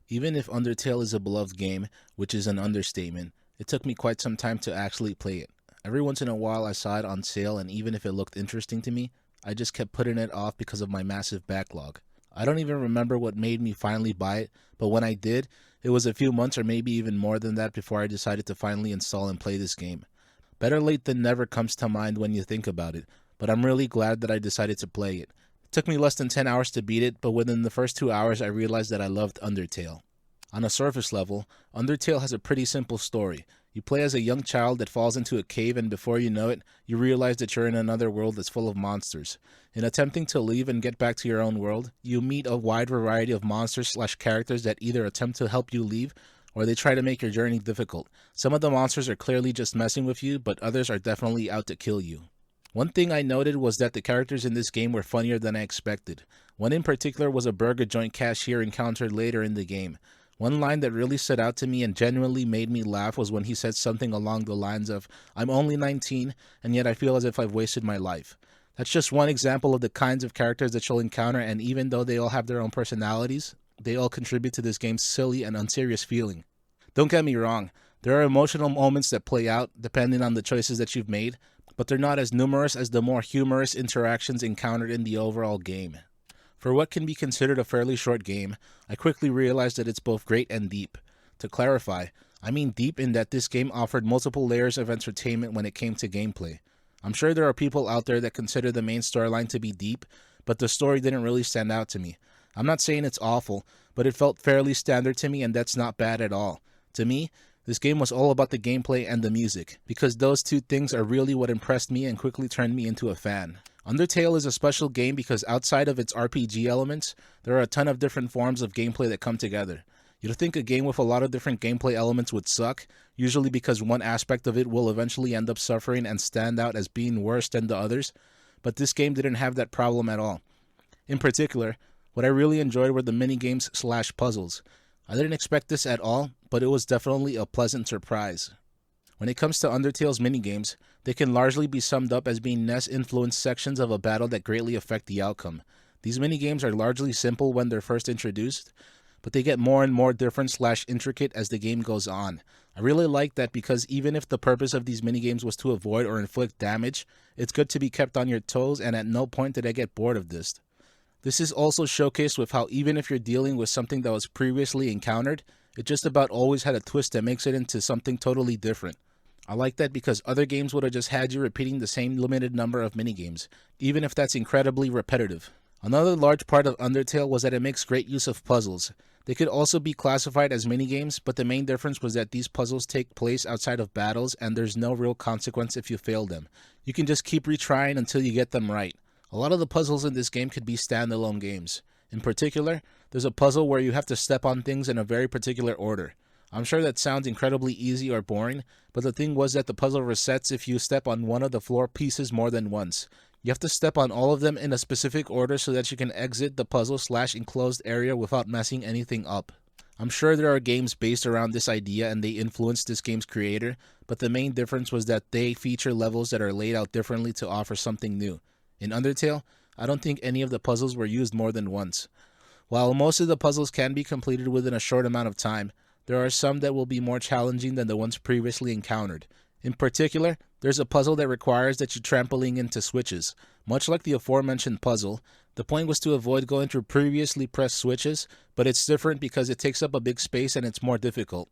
Even if Undertale is a beloved game, which is an understatement, it took me quite some time to actually play it. Every once in a while I saw it on sale, and even if it looked interesting to me, I just kept putting it off because of my massive backlog. I don't even remember what made me finally buy it, but when I did, it was a few months or maybe even more than that before I decided to finally install and play this game. Better late than never comes to mind when you think about it, but I'm really glad that I decided to play it. It took me less than 10 hours to beat it, but within the first 2 hours I realized that I loved Undertale. On a surface level, Undertale has a pretty simple story. You play as a young child that falls into a cave, and before you know it, you realize that you're in another world that's full of monsters. In attempting to leave and get back to your own world, you meet a wide variety of monsters/characters that either attempt to help you leave or they try to make your journey difficult. Some of the monsters are clearly just messing with you, but others are definitely out to kill you. One thing I noted was that the characters in this game were funnier than I expected. One in particular was a burger joint cashier encountered later in the game. One line that really stood out to me and genuinely made me laugh was when he said something along the lines of, "I'm only 19, and yet I feel as if I've wasted my life." That's just one example of the kinds of characters that you'll encounter, and even though they all have their own personalities, they all contribute to this game's silly and unserious feeling. Don't get me wrong, there are emotional moments that play out depending on the choices that you've made, but they're not as numerous as the more humorous interactions encountered in the overall game. For what can be considered a fairly short game, I quickly realized that it's both great and deep. To clarify, I mean deep in that this game offered multiple layers of entertainment when it came to gameplay. I'm sure there are people out there that consider the main storyline to be deep, but the story didn't really stand out to me. I'm not saying it's awful, but it felt fairly standard to me, and that's not bad at all. To me, this game was all about the gameplay and the music, because those two things are really what impressed me and quickly turned me into a fan. Undertale is a special game because outside of its RPG elements, there are a ton of different forms of gameplay that come together. You'd think a game with a lot of different gameplay elements would suck, usually because one aspect of it will eventually end up suffering and stand out as being worse than the others, but this game didn't have that problem at all. In particular, what I really enjoyed were the minigames/puzzles. I didn't expect this at all, but it was definitely a pleasant surprise. When it comes to Undertale's minigames, they can largely be summed up as being NES-influenced sections of a battle that greatly affect the outcome. These minigames are largely simple when they're first introduced, but they get more and more different/intricate as the game goes on. I really like that because even if the purpose of these minigames was to avoid or inflict damage, it's good to be kept on your toes, and at no point did I get bored of this. This is also showcased with how even if you're dealing with something that was previously encountered, it just about always had a twist that makes it into something totally different. I like that because other games would have just had you repeating the same limited number of minigames, even if that's incredibly repetitive. Another large part of Undertale was that it makes great use of puzzles. They could also be classified as minigames, but the main difference was that these puzzles take place outside of battles and there's no real consequence if you fail them. You can just keep retrying until you get them right. A lot of the puzzles in this game could be standalone games. In particular, there's a puzzle where you have to step on things in a very particular order. I'm sure that sounds incredibly easy or boring, but the thing was that the puzzle resets if you step on one of the floor pieces more than once. You have to step on all of them in a specific order so that you can exit the puzzle/enclosed area without messing anything up. I'm sure there are games based around this idea and they influenced this game's creator, but the main difference was that they feature levels that are laid out differently to offer something new. In Undertale, I don't think any of the puzzles were used more than once. While most of the puzzles can be completed within a short amount of time, there are some that will be more challenging than the ones previously encountered. In particular, there's a puzzle that requires that you trampoline into switches. Much like the aforementioned puzzle, the point was to avoid going through previously pressed switches, but it's different because it takes up a big space and it's more difficult.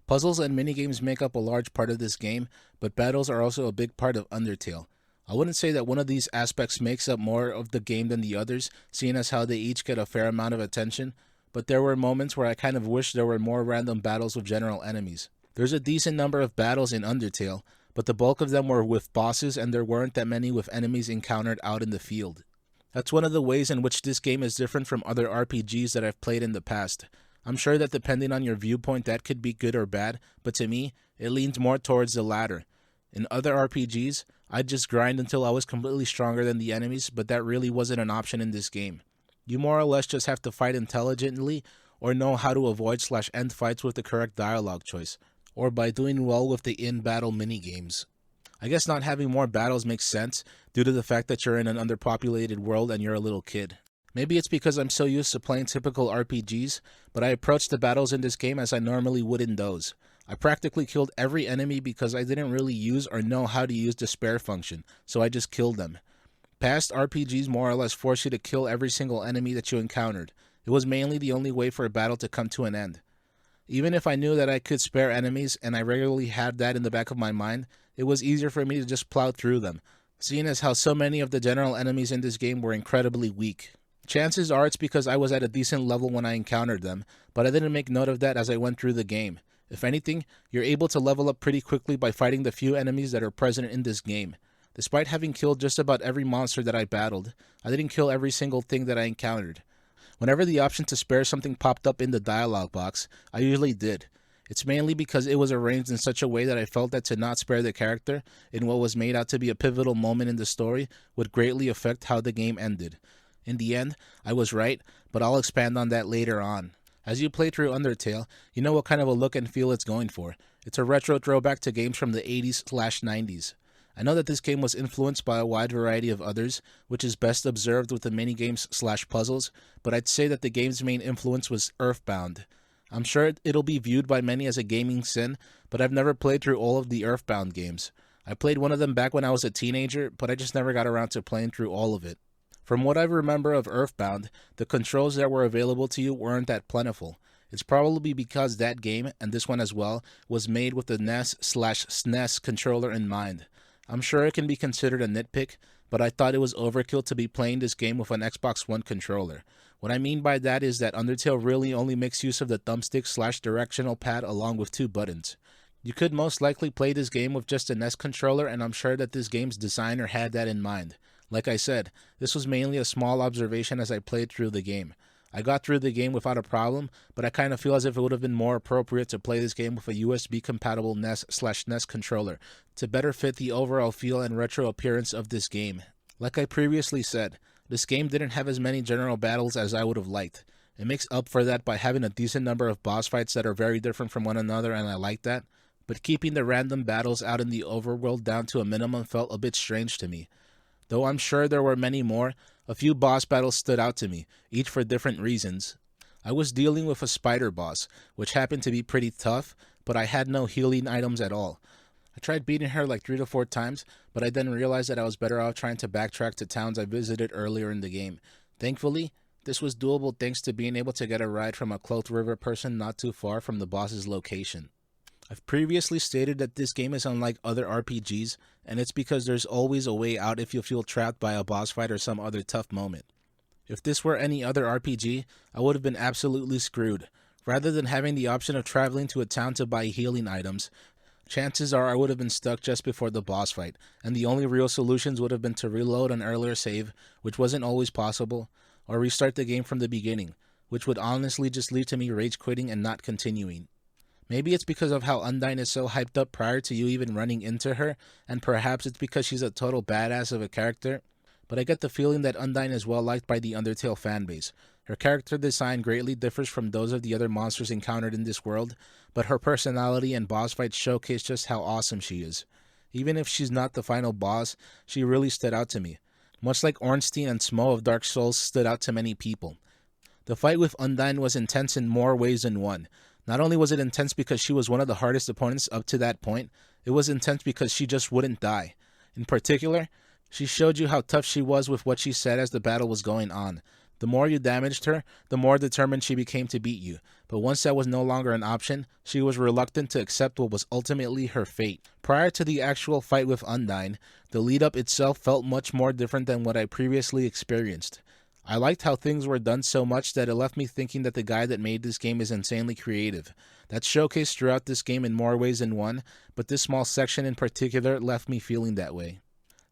Puzzles and minigames make up a large part of this game, but battles are also a big part of Undertale. I wouldn't say that one of these aspects makes up more of the game than the others, seeing as how they each get a fair amount of attention, but there were moments where I kind of wish there were more random battles with general enemies. There's a decent number of battles in Undertale, but the bulk of them were with bosses and there weren't that many with enemies encountered out in the field. That's one of the ways in which this game is different from other RPGs that I've played in the past. I'm sure that depending on your viewpoint that could be good or bad, but to me, it leans more towards the latter. In other RPGs, I'd just grind until I was completely stronger than the enemies, but that really wasn't an option in this game. You more or less just have to fight intelligently or know how to avoid/end fights with the correct dialogue choice, or by doing well with the in-battle minigames. I guess not having more battles makes sense due to the fact that you're in an underpopulated world and you're a little kid. Maybe it's because I'm so used to playing typical RPGs, but I approached the battles in this game as I normally would in those. I practically killed every enemy because I didn't really use or know how to use the spare function, so I just killed them. Past RPGs more or less force you to kill every single enemy that you encountered. It was mainly the only way for a battle to come to an end. Even if I knew that I could spare enemies, and I regularly had that in the back of my mind, it was easier for me to just plow through them, seeing as how so many of the general enemies in this game were incredibly weak. Chances are it's because I was at a decent level when I encountered them, but I didn't make note of that as I went through the game. If anything, you're able to level up pretty quickly by fighting the few enemies that are present in this game. Despite having killed just about every monster that I battled, I didn't kill every single thing that I encountered. Whenever the option to spare something popped up in the dialogue box, I usually did. It's mainly because it was arranged in such a way that I felt that to not spare the character in what was made out to be a pivotal moment in the story would greatly affect how the game ended. In the end, I was right, but I'll expand on that later on. As you play through Undertale, you know what kind of a look and feel it's going for. It's a retro throwback to games from the 80s/90s. I know that this game was influenced by a wide variety of others, which is best observed with the minigames/puzzles, but I'd say that the game's main influence was Earthbound. I'm sure it'll be viewed by many as a gaming sin, but I've never played through all of the Earthbound games. I played one of them back when I was a teenager, but I just never got around to playing through all of it. From what I remember of Earthbound, the controls that were available to you weren't that plentiful. It's probably because that game, and this one as well, was made with the NES/SNES controller in mind. I'm sure it can be considered a nitpick, but I thought it was overkill to be playing this game with an Xbox One controller. What I mean by that is that Undertale really only makes use of the thumbstick/directional pad along with two buttons. You could most likely play this game with just a NES controller, and I'm sure that this game's designer had that in mind. Like I said, this was mainly a small observation as I played through the game. I got through the game without a problem, but I kind of feel as if it would have been more appropriate to play this game with a USB-compatible NES/NES controller to better fit the overall feel and retro appearance of this game. Like I previously said, this game didn't have as many general battles as I would have liked. It makes up for that by having a decent number of boss fights that are very different from one another, and I like that, but keeping the random battles out in the overworld down to a minimum felt a bit strange to me. Though I'm sure there were many more, a few boss battles stood out to me, each for different reasons. I was dealing with a spider boss, which happened to be pretty tough, but I had no healing items at all. I tried beating her like 3 to 4 times, but I then realized that I was better off trying to backtrack to towns I visited earlier in the game. Thankfully, this was doable thanks to being able to get a ride from a cloaked river person not too far from the boss's location. I've previously stated that this game is unlike other RPGs, and it's because there's always a way out if you feel trapped by a boss fight or some other tough moment. If this were any other RPG, I would have been absolutely screwed. Rather than having the option of traveling to a town to buy healing items, chances are I would have been stuck just before the boss fight, and the only real solutions would have been to reload an earlier save, which wasn't always possible, or restart the game from the beginning, which would honestly just lead to me rage quitting and not continuing. Maybe it's because of how Undyne is so hyped up prior to you even running into her, and perhaps it's because she's a total badass of a character, but I get the feeling that Undyne is well liked by the Undertale fanbase. Her character design greatly differs from those of the other monsters encountered in this world, but her personality and boss fights showcase just how awesome she is. Even if she's not the final boss, she really stood out to me, much like Ornstein and Smo of Dark Souls stood out to many people. The fight with Undyne was intense in more ways than one. Not only was it intense because she was one of the hardest opponents up to that point, it was intense because she just wouldn't die. In particular, she showed you how tough she was with what she said as the battle was going on. The more you damaged her, the more determined she became to beat you. But once that was no longer an option, she was reluctant to accept what was ultimately her fate. Prior to the actual fight with Undyne, the lead-up itself felt much more different than what I previously experienced. I liked how things were done so much that it left me thinking that the guy that made this game is insanely creative. That's showcased throughout this game in more ways than one, but this small section in particular left me feeling that way.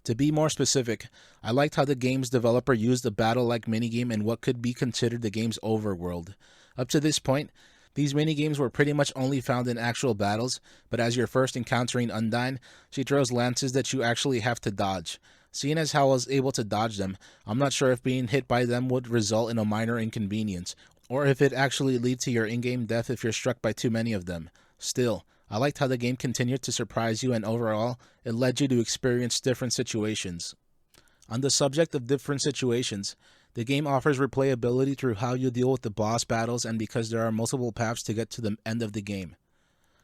To be more specific, I liked how the game's developer used a battle-like minigame in what could be considered the game's overworld. Up to this point, these minigames were pretty much only found in actual battles, but as you're first encountering Undyne, she throws lances that you actually have to dodge. Seeing as how I was able to dodge them, I'm not sure if being hit by them would result in a minor inconvenience, or if it actually leads to your in-game death if you're struck by too many of them. Still, I liked how the game continued to surprise you, and overall, it led you to experience different situations. On the subject of different situations, The game offers replayability through how you deal with the boss battles and because there are multiple paths to get to the end of the game.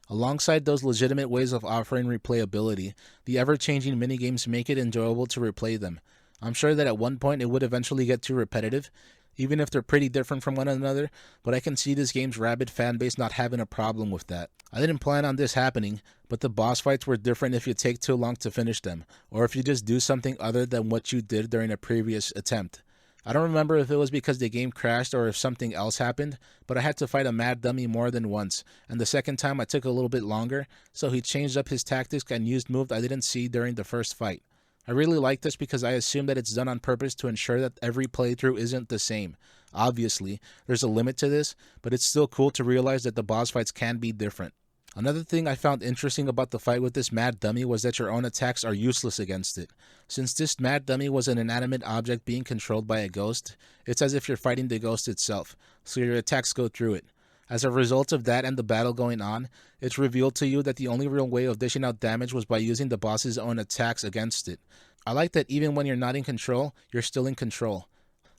Alongside those legitimate ways of offering replayability, the ever-changing minigames make it enjoyable to replay them. I'm sure that at one point it would eventually get too repetitive, even if they're pretty different from one another, but I can see this game's rabid fanbase not having a problem with that. I didn't plan on this happening, but the boss fights were different if you take too long to finish them, or if you just do something other than what you did during a previous attempt. I don't remember if it was because the game crashed or if something else happened, but I had to fight a mad dummy more than once, and the second time I took a little bit longer, so he changed up his tactics and used moves I didn't see during the first fight. I really like this because I assume that it's done on purpose to ensure that every playthrough isn't the same. Obviously, there's a limit to this, but it's still cool to realize that the boss fights can be different. Another thing I found interesting about the fight with this mad dummy was that your own attacks are useless against it. Since this mad dummy was an inanimate object being controlled by a ghost, it's as if you're fighting the ghost itself, so your attacks go through it. As a result of that and the battle going on, it's revealed to you that the only real way of dishing out damage was by using the boss's own attacks against it. I like that even when you're not in control, you're still in control.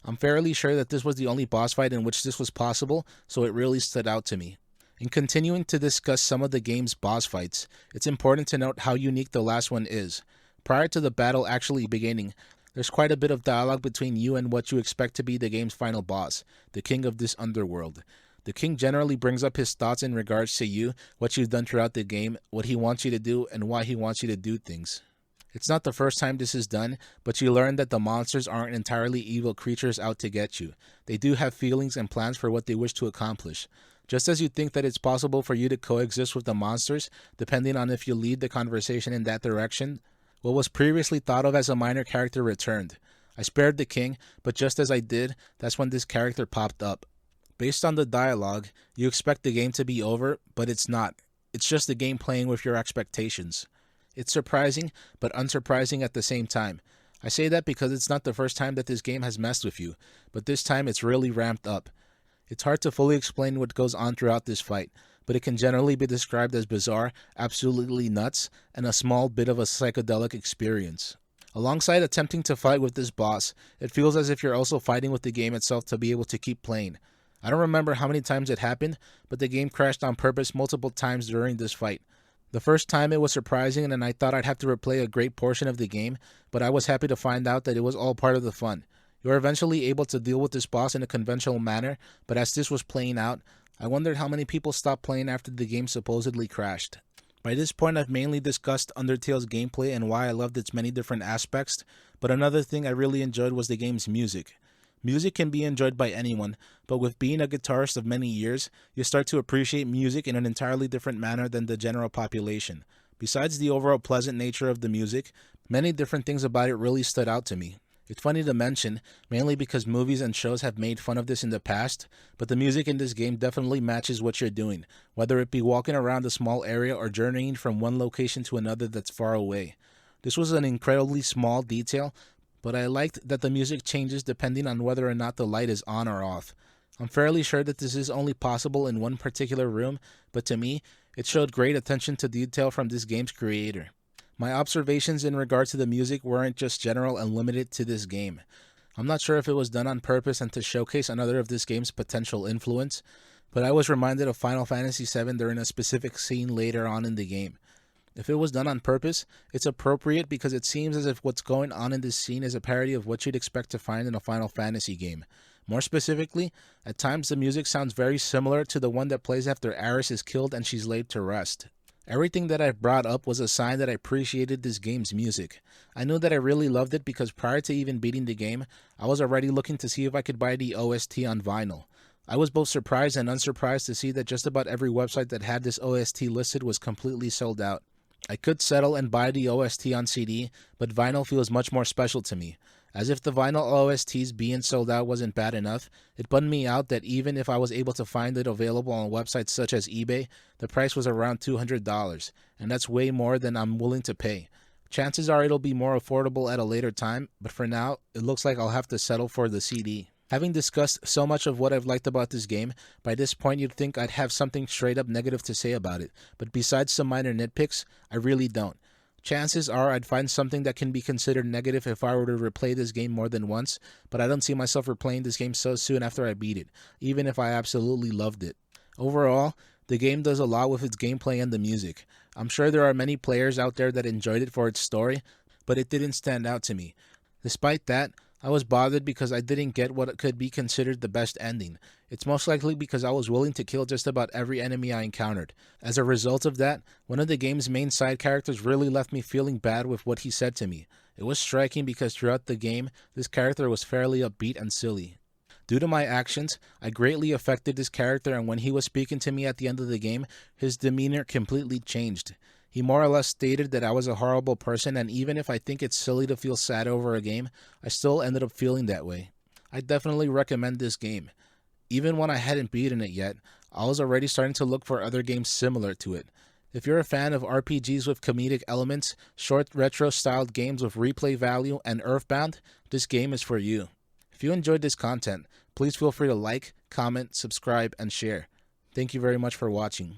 I'm fairly sure that this was the only boss fight in which this was possible, so it really stood out to me. In continuing to discuss some of the game's boss fights, it's important to note how unique the last one is. Prior to the battle actually beginning, there's quite a bit of dialogue between you and what you expect to be the game's final boss, the king of this underworld. The king generally brings up his thoughts in regards to you, what you've done throughout the game, what he wants you to do, and why he wants you to do things. It's not the first time this is done, but you learn that the monsters aren't entirely evil creatures out to get you. They do have feelings and plans for what they wish to accomplish. Just as you think that it's possible for you to coexist with the monsters, depending on if you lead the conversation in that direction, what was previously thought of as a minor character returned. I spared the king, but just as I did, that's when this character popped up. Based on the dialogue, you expect the game to be over, but it's not. It's just the game playing with your expectations. It's surprising, but unsurprising at the same time. I say that because it's not the first time that this game has messed with you, but this time it's really ramped up. It's hard to fully explain what goes on throughout this fight, but it can generally be described as bizarre, absolutely nuts, and a small bit of a psychedelic experience. Alongside attempting to fight with this boss, it feels as if you're also fighting with the game itself to be able to keep playing. I don't remember how many times it happened, but the game crashed on purpose multiple times during this fight. The first time it was surprising and I thought I'd have to replay a great portion of the game, but I was happy to find out that it was all part of the fun. You are eventually able to deal with this boss in a conventional manner, but as this was playing out, I wondered how many people stopped playing after the game supposedly crashed. By this point, I've mainly discussed Undertale's gameplay and why I loved its many different aspects, but another thing I really enjoyed was the game's music. Music can be enjoyed by anyone, but with being a guitarist of many years, you start to appreciate music in an entirely different manner than the general population. Besides the overall pleasant nature of the music, many different things about it really stood out to me. It's funny to mention, mainly because movies and shows have made fun of this in the past, but the music in this game definitely matches what you're doing, whether it be walking around a small area or journeying from one location to another that's far away. This was an incredibly small detail, but I liked that the music changes depending on whether or not the light is on or off. I'm fairly sure that this is only possible in one particular room, but to me, it showed great attention to detail from this game's creator. My observations in regard to the music weren't just general and limited to this game. I'm not sure if it was done on purpose and to showcase another of this game's potential influence, but I was reminded of Final Fantasy VII during a specific scene later on in the game. If it was done on purpose, it's appropriate because it seems as if what's going on in this scene is a parody of what you'd expect to find in a Final Fantasy game. More specifically, at times the music sounds very similar to the one that plays after Aris is killed and she's laid to rest. Everything that I've brought up was a sign that I appreciated this game's music. I knew that I really loved it because prior to even beating the game, I was already looking to see if I could buy the OST on vinyl. I was both surprised and unsurprised to see that just about every website that had this OST listed was completely sold out. I could settle and buy the OST on CD, but vinyl feels much more special to me. As if the vinyl OSTs being sold out wasn't bad enough, it bummed me out that even if I was able to find it available on websites such as eBay, the price was around $200, and that's way more than I'm willing to pay. Chances are it'll be more affordable at a later time, but for now, it looks like I'll have to settle for the CD. Having discussed so much of what I've liked about this game, by this point you'd think I'd have something straight up negative to say about it, but besides some minor nitpicks, I really don't. Chances are I'd find something that can be considered negative if I were to replay this game more than once, but I don't see myself replaying this game so soon after I beat it, even if I absolutely loved it. Overall, the game does a lot with its gameplay and the music. I'm sure there are many players out there that enjoyed it for its story, but it didn't stand out to me. Despite that, I was bothered because I didn't get what could be considered the best ending. It's most likely because I was willing to kill just about every enemy I encountered. As a result of that, one of the game's main side characters really left me feeling bad with what he said to me. It was striking because throughout the game, this character was fairly upbeat and silly. Due to my actions, I greatly affected this character, and when he was speaking to me at the end of the game, his demeanor completely changed. He more or less stated that I was a horrible person, and even if I think it's silly to feel sad over a game, I still ended up feeling that way. I definitely recommend this game. Even when I hadn't beaten it yet, I was already starting to look for other games similar to it. If you're a fan of RPGs with comedic elements, short retro-styled games with replay value, and Earthbound, this game is for you. If you enjoyed this content, please feel free to like, comment, subscribe, and share. Thank you very much for watching.